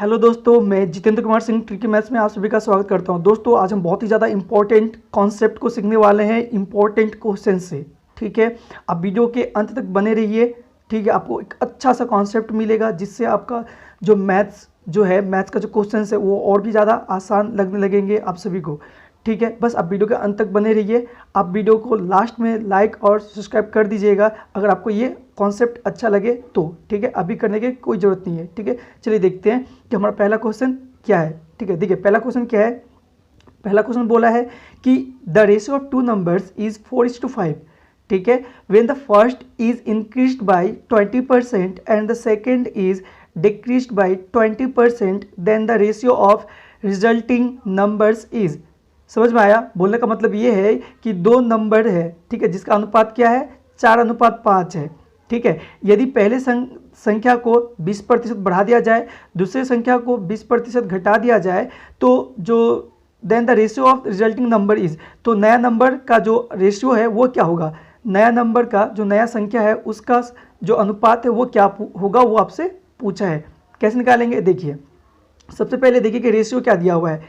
Hello दोस्तों, मैं Jitendra Kumar Singh tricky maths में आप सभी का स्वागत करता हूं। दोस्तों आज हम बहुत ही ज़्यादा इंपॉर्टेंट कॉन्सेप्ट को सीखने वाले हैं इंपॉर्टेंट क्वेश्चन से। ठीक है, आप वीडियो के अंत तक बने रहिए। ठीक है, आपको एक अच्छा सा कॉन्सेप्ट मिलेगा जिससे आपका जो मैथ्स मैथ्स का जो क्वेश्चन है वो और भी ज़्यादा आसान लगने लगेंगे आप सभी को। ठीक है, बस आप वीडियो के अंत तक बने रहिए। आप वीडियो को लास्ट में लाइक और सब्सक्राइब कर दीजिएगा अगर आपको ये कॉन्सेप्ट अच्छा लगे तो। ठीक है, अभी करने की कोई ज़रूरत नहीं है। ठीक है, चलिए देखते हैं कि हमारा पहला क्वेश्चन क्या है। ठीक है, देखिए पहला क्वेश्चन क्या है। पहला क्वेश्चन बोला है कि the ratio of two numbers is 4:5। ठीक है, when the first is increased by 20% and the second is decreased by 20%, then the ratio of resulting numbers is. समझ में आया? बोलने का मतलब ये है कि दो नंबर है, ठीक है, जिसका अनुपात क्या है, 4:5 है। ठीक है, यदि पहले संख्या को 20% बढ़ा दिया जाए, दूसरे संख्या को 20% घटा दिया जाए, तो जो then the ratio of resulting number is, तो नया नंबर का जो रेशियो है वो क्या होगा, नया नंबर का जो नया संख्या है उसका जो अनुपात है वो क्या होगा, वो आपसे पूछा है। कैसे निकालेंगे? देखिए सबसे पहले देखिए कि रेशियो क्या दिया हुआ है।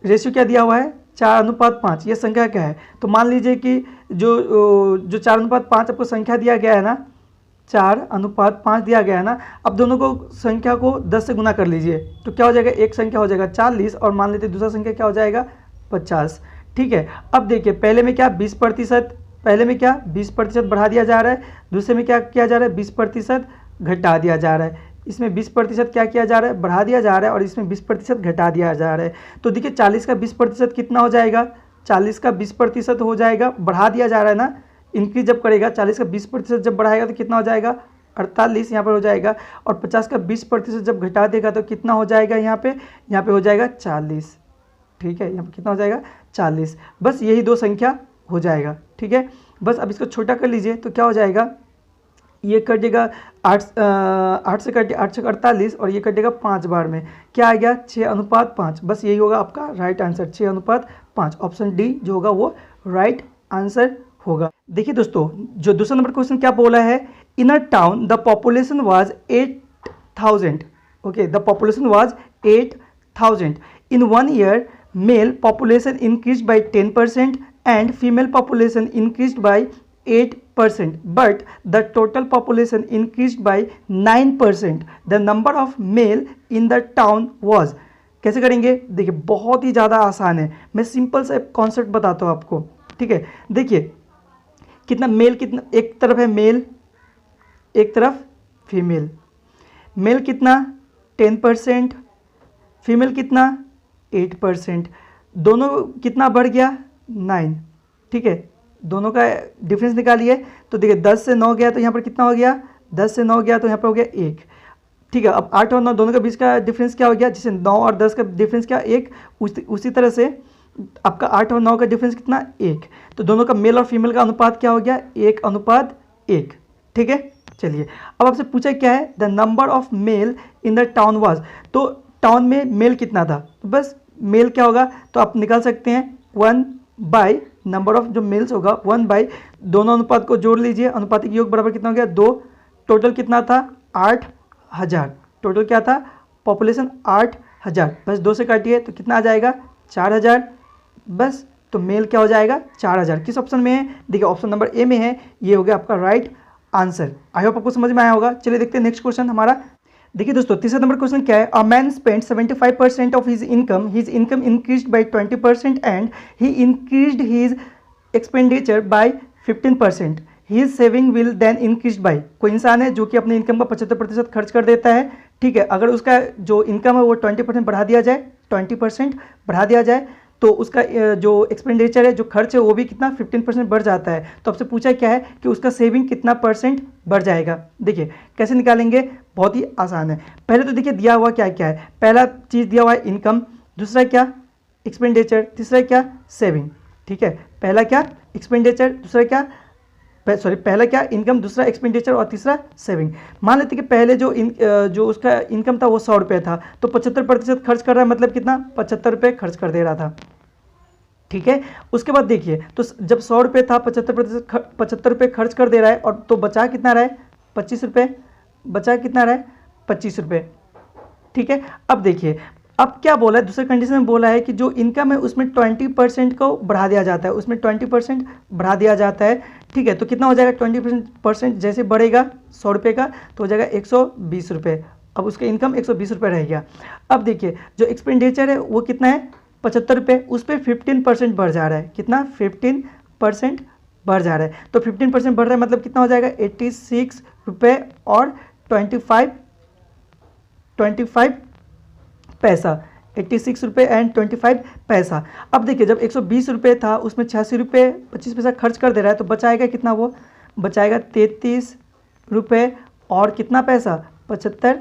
रेशियो क्या दिया हुआ है, 4:5। ये संख्या क्या है, तो मान लीजिए कि जो 4:5 आपको संख्या दिया गया है ना, 4:5 दिया गया है ना। अब दोनों को संख्या को 10 से गुना कर लीजिए तो क्या हो जाएगा, एक संख्या हो जाएगा 40 और मान लेते दूसरा संख्या क्या हो जाएगा 50। ठीक है, अब देखिए पहले में क्या 20%, पहले में क्या 20% बढ़ा दिया जा रहा है, दूसरे में क्या किया जा रहा है 20% घटा दिया जा रहा है। इसमें 20% क्या किया जा रहा है, बढ़ा दिया जा रहा है, और इसमें 20% घटा दिया जा रहा है। तो देखिए 40 का 20% कितना हो जाएगा, 40 का 20% हो जाएगा, बढ़ा दिया जा रहा है ना, इंक्रीज जब करेगा 40 का 20% जब बढ़ाएगा तो कितना हो जाएगा 48 यहाँ पर हो जाएगा, और 50 का 20% जब घटा देगा तो कितना हो जाएगा यहाँ पे हो जाएगा 40। ठीक है, यहाँ पर कितना हो जाएगा 40। बस यही दो संख्या हो जाएगा। ठीक है, बस अब इसको छोटा कर लीजिए तो क्या हो जाएगा, ये कटेगा 8 से कटे 8 से 48 और ये कटेगा 5 बार में, क्या आ गया 6:5। बस यही होगा आपका राइट आंसर, 6:5। ऑप्शन डी जो होगा वो राइट आंसर होगा। देखिए दोस्तों जो दूसरा नंबर क्वेश्चन क्या बोला है, in a town the population was 8,000। Okay, the population was 8,000 in 1 year. Male population increased by 10% and female population increased by 8%, but the total population increased by 9%. The number of male in the town was। कैसे करेंगे? देखिए बहुत ही ज़्यादा आसान है, मैं simple सा concept बताता हूँ आपको। ठीक है, देखिए कितना मेल, कितना एक तरफ है मेल, एक तरफ फीमेल। मेल कितना 10%, फीमेल कितना 8%, दोनों कितना बढ़ गया 9। ठीक है, दोनों का डिफरेंस निकालिए तो देखिए 10 से 9 गया तो यहाँ पर कितना हो गया, 10 से 9 गया तो यहाँ पर हो गया 1। ठीक है, अब 8 और 9 दोनों के बीच का डिफरेंस क्या हो गया, जैसे 9 और 10 का डिफरेंस क्या 1, उसी तरह से आपका 8 और 9 का डिफरेंस कितना 1। तो दोनों का मेल और फीमेल का अनुपात क्या हो गया 1:1। ठीक है, चलिए अब आपसे पूछा क्या है, the number of male in the town was. तो टाउन में मेल कितना था, तो बस मेल क्या होगा, तो आप निकाल सकते हैं 1 बाई नंबर ऑफ जो मेल्स होगा 1 बाई, दोनों अनुपात को जोड़ लीजिए, अनुपातिक योग बराबर कितना हो गया 2। टोटल कितना था 8,000, टोटल क्या था पॉपुलेशन 8,000। बस 2 से काटिए तो कितना आ जाएगा 4,000। बस तो मेल क्या हो जाएगा 4,000। किस ऑप्शन में है, देखिए ऑप्शन नंबर ए में है, ये हो गया आपका राइट आंसर। आई होप आपको समझ में आया होगा। चलिए देखते हैं नेक्स्ट क्वेश्चन हमारा। देखिए दोस्तों तीसरा नंबर क्वेश्चन क्या है, a man spend 75% of his income increased by 20% and he increased his expenditure by 15%, his saving will then increase by. कोई इंसान है जो कि अपने इनकम का 75% खर्च कर देता है। ठीक है, अगर उसका जो इनकम है वो 20% बढ़ा दिया जाए, 20% बढ़ा दिया जाए तो उसका जो एक्सपेंडिचर है, जो खर्च है वो भी कितना 15% बढ़ जाता है। तो आपसे पूछा क्या है कि उसका सेविंग कितना % बढ़ जाएगा। देखिए कैसे निकालेंगे, बहुत ही आसान है। पहले तो देखिए दिया हुआ क्या क्या है, पहला चीज़ दिया हुआ है इनकम, दूसरा क्या एक्सपेंडिचर, तीसरा क्या सेविंग। ठीक है, पहला क्या एक्सपेंडिचर, दूसरा क्या पहला क्या इनकम, दूसरा एक्सपेंडिचर और तीसरा सेविंग। मान लेते कि पहले जो उसका इनकम था वो 100 रुपये था, तो 75% खर्च कर रहा है, मतलब कितना 75 रुपये खर्च कर दे रहा था। ठीक है, उसके बाद देखिए तो जब 100 रुपये था 75 रुपये खर्च कर दे रहा है, और तो बचा कितना रहा है 25 रुपये, बचा कितना रहा है 25 रुपये। ठीक है। अब देखिए, अब क्या बोला है, दूसरे कंडीशन में बोला है कि जो इनकम है उसमें 20% को बढ़ा दिया जाता है, उसमें 20% बढ़ा दिया जाता है। ठीक है, तो कितना हो जाएगा 20% जैसे बढ़ेगा 100 रुपये का तो हो जाएगा 120 रुपये। अब उसका इनकम 120 रुपये रह गया। अब देखिए जो एक्सपेंडिचर है वो कितना है 75 रुपये, उस पर 15% बढ़ जा रहा है। कितना 15% बढ़ जा रहा है, तो 15% बढ़ रहा है मतलब कितना हो जाएगा 86 रुपये और 25 पैसा, 86 रुपये एंड 25 पैसा। अब देखिए जब 120 रुपये था उसमें 86 रुपये 25 पैसा खर्च कर दे रहा है तो बचाएगा कितना, वो बचाएगा 33 रुपये और कितना पैसा 75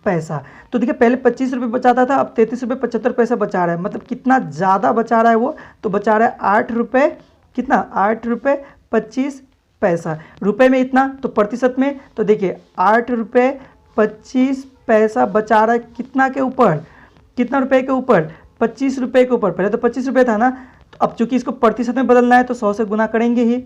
पैसा। तो देखिए पहले 25 रुपये बचाता था, अब 33 रुपये 75 पैसा बचा रहा है, मतलब कितना ज़्यादा बचा रहा है वो, तो बचा रहा है 8 रुपये, कितना 8 रुपये 25 पैसा। रुपए में इतना तो प्रतिशत में, तो देखिए 8 रुपये 25 पैसा बचा रहा है कितना के ऊपर, कितना रुपए के ऊपर 25 रुपये के ऊपर। पहले तो 25 रुपये था ना, तो अब चूंकि इसको प्रतिशत में बदलना है तो 100 से गुना करेंगे ही,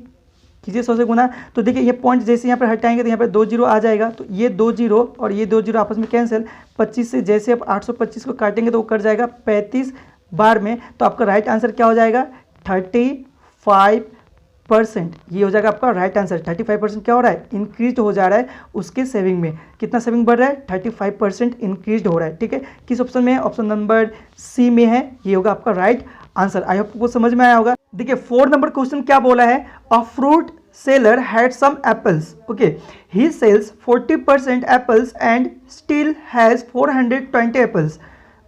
कीजिए 100 से गुना। तो देखिए ये पॉइंट जैसे यहाँ पर हटाएंगे तो यहाँ पर 2 जीरो आ जाएगा, तो ये 2 जीरो और ये 2 जीरो आपस में कैंसिल। 25 से जैसे आप 825 को काटेंगे तो वो कट जाएगा 35 बार में, तो आपका राइट आंसर क्या हो जाएगा 35%। ये हो जाएगा आपका राइट आंसर। 35% क्या हो रहा है इंक्रीज हो जा रहा है उसके सेविंग में। कितना सेविंग बढ़ रहा है 35% इंक्रीज हो रहा है। ठीक है, किस ऑप्शन में है, ऑप्शन नंबर सी में है, ये होगा आपका राइट आंसर। आई होप आपको समझ में आया होगा। देखिए 4 नंबर क्वेश्चन क्या बोला है, a fruit seller had some apples. Okay, he sells 40% apples and still has 420 apples.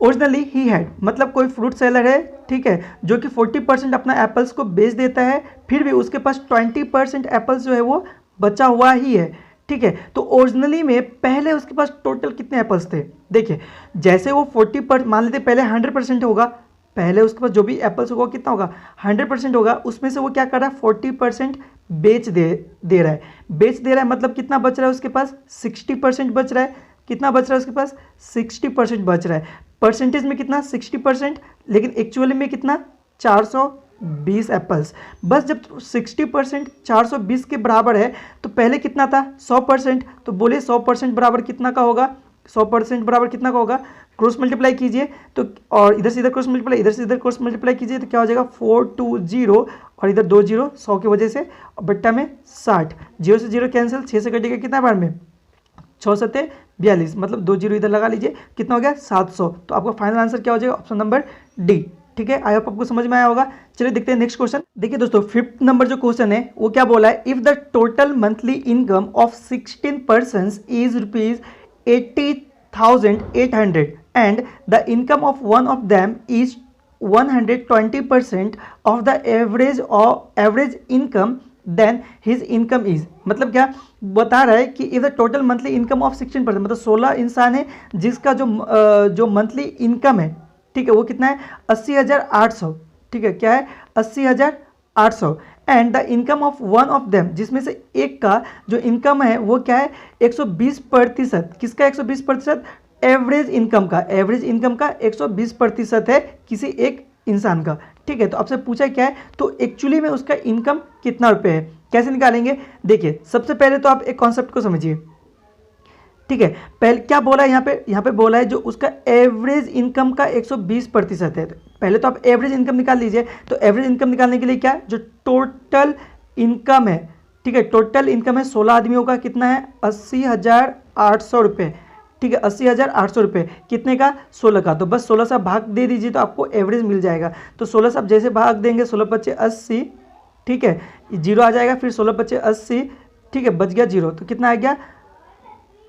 Originally he had, मतलब कोई फ्रूट सेलर है, ठीक है, जो कि 40% अपना एप्पल्स को बेच देता है, फिर भी उसके पास 20% एप्पल्स जो है वो बचा हुआ ही है। ठीक है, तो ओरिजिनली में पहले उसके पास टोटल कितने एप्पल्स थे। देखिए जैसे वो 40% मान लेते पहले 100% होगा, पहले उसके पास जो भी एप्पल्स होगा कितना होगा 100% होगा, उसमें से वो क्या कर रहा है 40% बेच दे रहा है। बेच दे रहा है मतलब कितना बच रहा है उसके पास 60% बच रहा है। कितना बच रहा है उसके पास 60% बच रहा है। परसेंटेज में कितना 60%, लेकिन एक्चुअली में कितना 420 एप्पल्स। बस जब 60% 420 के बराबर है तो पहले कितना था 100%, तो बोले 100% बराबर कितना का होगा, 100% बराबर कितना का होगा, क्रॉस मल्टीप्लाई कीजिए तो, और इधर से इधर क्रॉस मल्टीप्लाई, इधर से इधर क्रॉस मल्टीप्लाई कीजिए तो क्या हो जाएगा 420 और इधर 2 जीरो 100 की वजह से बट्टा में 60, 0 से 0 कैंसिल, 6 से कटेगा कितना बार में 6 सत्ते 42, मतलब 2 जीरो इधर लगा लीजिए, कितना हो गया 700। तो आपका फाइनल आंसर क्या हो जाएगा ऑप्शन नंबर डी। ठीक है, आई होप आपको समझ में आया होगा। चलिए देखते हैं नेक्स्ट क्वेश्चन। देखिए दोस्तों 5th नंबर जो क्वेश्चन है वो क्या बोला है, if the total monthly income of 16 persons is ₹80,800 and the income of one of them is 120% of the average income, then his income is, मतलब क्या बता रहा है कि if the total monthly income of 16%, मतलब 16 इंसान है जिसका जो मंथली इनकम है, ठीक है, वो कितना है 80,800। ठीक है, क्या है 80,800 and the income of one of them, जिसमें से एक का जो इनकम है वो क्या है 120%। किसका 120%, एवरेज इनकम का, एवरेज इनकम का 120% है किसी एक इंसान का। ठीक है, तो आपसे पूछा क्या है, तो एक्चुअली में उसका इनकम कितना रुपए है, कैसे निकालेंगे। देखिए सबसे पहले तो आप एक कॉन्सेप्ट को समझिए। ठीक है, पहले क्या बोला है यहाँ पे बोला है जो उसका एवरेज इनकम का 120% है। पहले तो आप एवरेज इनकम निकाल लीजिए। तो एवरेज इनकम निकालने के लिए क्या, जो टोटल इनकम है, ठीक है, टोटल इनकम है 16 आदमियों का, कितना है 80,800 रुपये। ठीक है, 80,800 रुपये, कितने का 16 का, तो बस 16 से भाग दे दीजिए तो आपको एवरेज मिल जाएगा। तो 16 से आप जैसे भाग देंगे 16 पच्चे 80, ठीक है, जीरो आ जाएगा, फिर 16 पच्चे 80, ठीक है, बच गया जीरो, तो कितना आ गया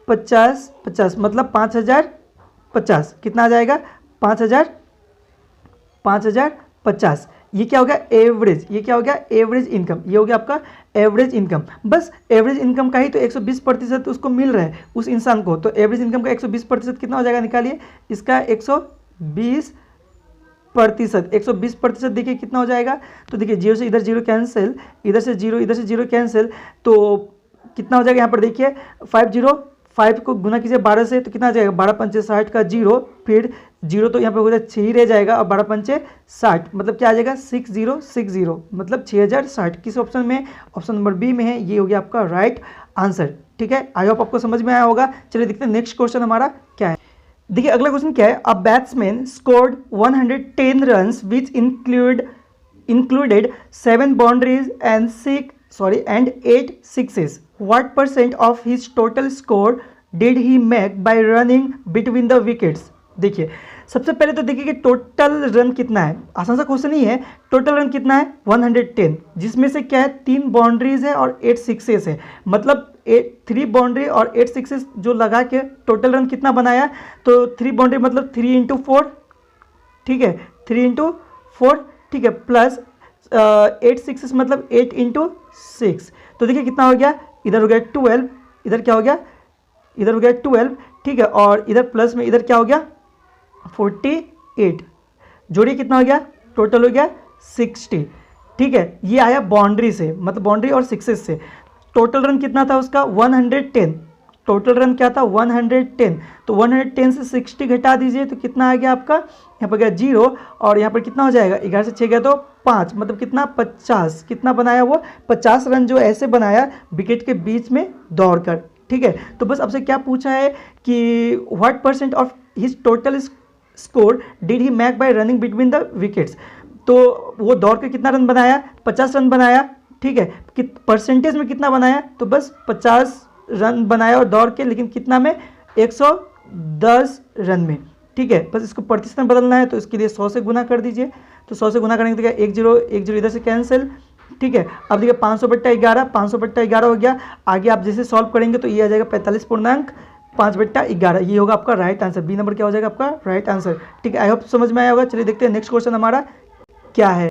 50, मतलब 5,050, कितना आ जाएगा 5,050। ये क्या हो गया एवरेज, ये क्या हो गया एवरेज इनकम, ये हो गया आपका एवरेज इनकम। बस एवरेज इनकम का ही तो 120% उसको मिल रहा है उस इंसान को। तो एवरेज इनकम का 120% कितना हो जाएगा, निकालिए इसका 120%। 120% देखिए कितना हो जाएगा, तो देखिए जीरो से इधर जीरो कैंसिल, इधर से जीरो कैंसिल, तो कितना हो जाएगा यहाँ पर देखिए 5 को गुना कीजिए 12 से, तो कितना आ जाएगा 12 पंचे 60 का जीरो, फिर जीरो तो यहाँ पे हो जाए 6 ही रह जाएगा, और 12 पंचे 60, मतलब क्या आ जाएगा 6060, मतलब 6060। किस ऑप्शन में, ऑप्शन नंबर बी में है, ये हो गया आपका राइट आंसर। ठीक है, आई होप आपको समझ में आया होगा। चलिए देखते हैं नेक्स्ट क्वेश्चन हमारा क्या है। देखिए अगला क्वेश्चन क्या है, a batsman scored 110 runs which included 7 boundaries and 8 sixes. What percent of his total score did he make by running between the wickets? देखिए सबसे पहले तो देखिए कि टोटल रन कितना है, आसान सा क्वेश्चन ही है। टोटल रन कितना है 110, जिसमें से क्या है 3 बाउंड्रीज है और 8 सिक्सेस है, मतलब 3 बाउंड्री और 8 सिक्सेस जो लगा के टोटल रन कितना बनाया, तो 3 बाउंड्री मतलब 3 इंटू 4, ठीक है 3 इंटू 4, ठीक है, प्लस 8 सिक्सेस मतलब 8 इंटू 6, तो देखिए कितना हो गया, इधर हो गया 12, इधर क्या हो गया, इधर हो गया 12, ठीक है, और इधर प्लस में इधर क्या हो गया 48, जोड़िए कितना हो गया, टोटल हो गया 60, ठीक है। ये आया बाउंड्री से, मतलब बाउंड्री और सिक्सेस से। टोटल रन कितना था उसका 110, टोटल रन क्या था 110, तो 110 से 60 घटा दीजिए तो कितना आ गया आपका, यहाँ पर गया 0 और यहाँ पर कितना हो जाएगा, 11 से 6 गया तो 5, मतलब कितना 50, कितना बनाया वो 50 रन जो ऐसे बनाया विकेट के बीच में दौड़कर, ठीक है। तो बस आपसे क्या पूछा है कि what percent of his total score did he make by running between the wickets, तो वो दौड़ के कितना रन बनाया 50 रन बनाया, ठीक है, कि परसेंटेज में कितना बनाया, तो बस 50 रन बनाया और दौड़ के, लेकिन कितना में 110 रन में, ठीक है। बस इसको प्रतिशत में बदलना है तो इसके लिए 100 से गुना कर दीजिए, तो 100 से गुना करने के लिए 1 0 इधर से कैंसिल, ठीक है। अब देखिए 500/11, 500/11 हो गया। आगे आप जैसे सॉल्व करेंगे तो ये आ जाएगा 45.5/11, ये होगा आपका राइट आंसर। बी नंबर क्या हो जाएगा आपका राइट आंसर, ठीक है। आई होप समझ में आया होगा। चलिए देखते हैं नेक्स्ट क्वेश्चन हमारा क्या है।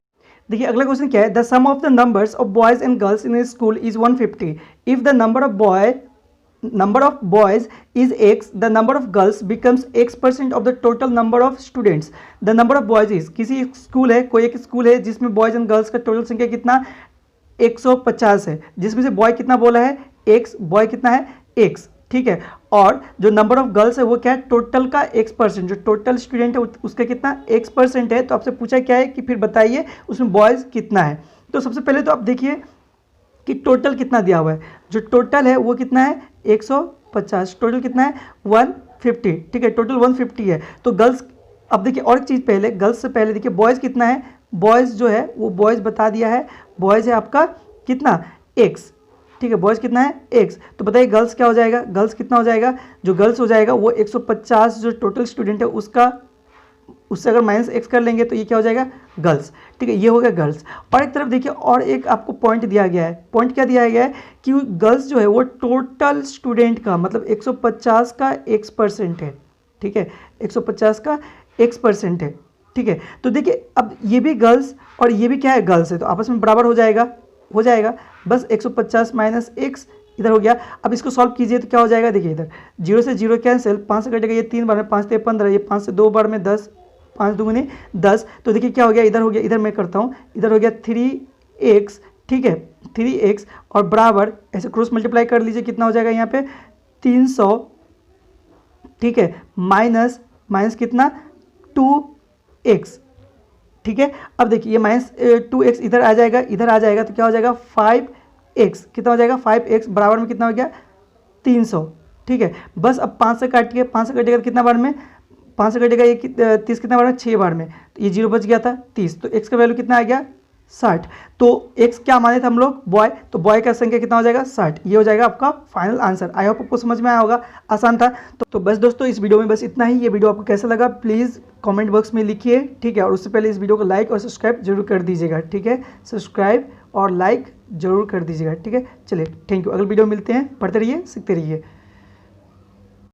देखिए अगला क्वेश्चन क्या है, the sum of the numbers of boys and girls in a school is 150 if the number of boys is x, the number of girls becomes x% of the total number of students. The number of boys is, किसी school है, कोई एक school है जिसमें boys and girls का total संख्या कितना 150 है, जिसमें से बॉय कितना बोला है x, बॉय कितना है x, ठीक है। और जो नंबर ऑफ गर्ल्स है वो क्या है टोटल का x%, जो टोटल स्टूडेंट है उसका कितना x% है। तो आपसे पूछा क्या है कि फिर बताइए उसमें बॉयज़ कितना है। तो सबसे पहले तो आप देखिए कि टोटल कितना दिया हुआ है, जो टोटल है वो कितना है 150, टोटल कितना है 150, ठीक है, टोटल 150 है। तो गर्ल्स, अब देखिए और एक चीज़ पहले, गर्ल्स से पहले देखिए बॉयज़ कितना है, बॉयज़ जो है वो बॉयज़ बता दिया है, बॉयज़ है आपका कितना x, ठीक है, बॉयज़ कितना है x। तो बताइए गर्ल्स क्या हो जाएगा, गर्ल्स कितना हो जाएगा, जो गर्ल्स हो जाएगा वो 150 जो टोटल स्टूडेंट है उसका, उससे अगर -x कर लेंगे तो ये क्या हो जाएगा गर्ल्स, ठीक है, ये हो गया गर्ल्स। और एक तरफ देखिए और एक आपको पॉइंट दिया गया है, पॉइंट क्या दिया गया है कि गर्ल्स जो है वो टोटल स्टूडेंट का मतलब 150 का x% है, ठीक है, 150 का x% है, ठीक है। तो देखिए अब ये भी गर्ल्स और ये भी क्या है गर्ल्स है, तो आपस में बराबर हो जाएगा बस 150 - x इधर हो गया। अब इसको सॉल्व कीजिए तो क्या हो जाएगा, देखिए इधर 0 से 0 कैंसिल, 5 से कटेगा ये 3 बार में, 5 से 15, ये 5 से 2 बार में 10, 5 दूनी 10। तो देखिए क्या हो गया, इधर हो गया, इधर मैं करता हूँ, इधर हो गया 3x, ठीक है 3x और बराबर ऐसे क्रॉस मल्टीप्लाई कर लीजिए, कितना हो जाएगा यहाँ पे 300, ठीक है, माइनस कितना 2x, ठीक है। अब देखिए ये -2x इधर आ जाएगा, तो क्या हो जाएगा 5x, कितना हो जाएगा 5x बराबर में कितना हो गया 300, ठीक है। बस अब 5 से काटिए, 5 से कटेगा कितना बार में, 5 से कटेगा ये 30 कितना बार में 6 बार में, तो ये 0 बच गया था 30, तो x का वैल्यू कितना आ गया 60। तो x क्या माने थे हम लोग बॉय, तो बॉय का संख्या कितना हो जाएगा 60, ये हो जाएगा आपका फाइनल आंसर। आई होप आपको समझ में आया होगा, आसान था। तो बस दोस्तों इस वीडियो में बस इतना ही। ये वीडियो आपको कैसा लगा प्लीज़ कमेंट बॉक्स में लिखिए, ठीक है, और उससे पहले इस वीडियो को लाइक और सब्सक्राइब जरूर कर दीजिएगा, ठीक है, सब्सक्राइब और लाइक जरूर कर दीजिएगा, ठीक है। चलिए थैंक यू, अगली वीडियो में मिलते हैं, पढ़ते रहिए सीखते रहिए।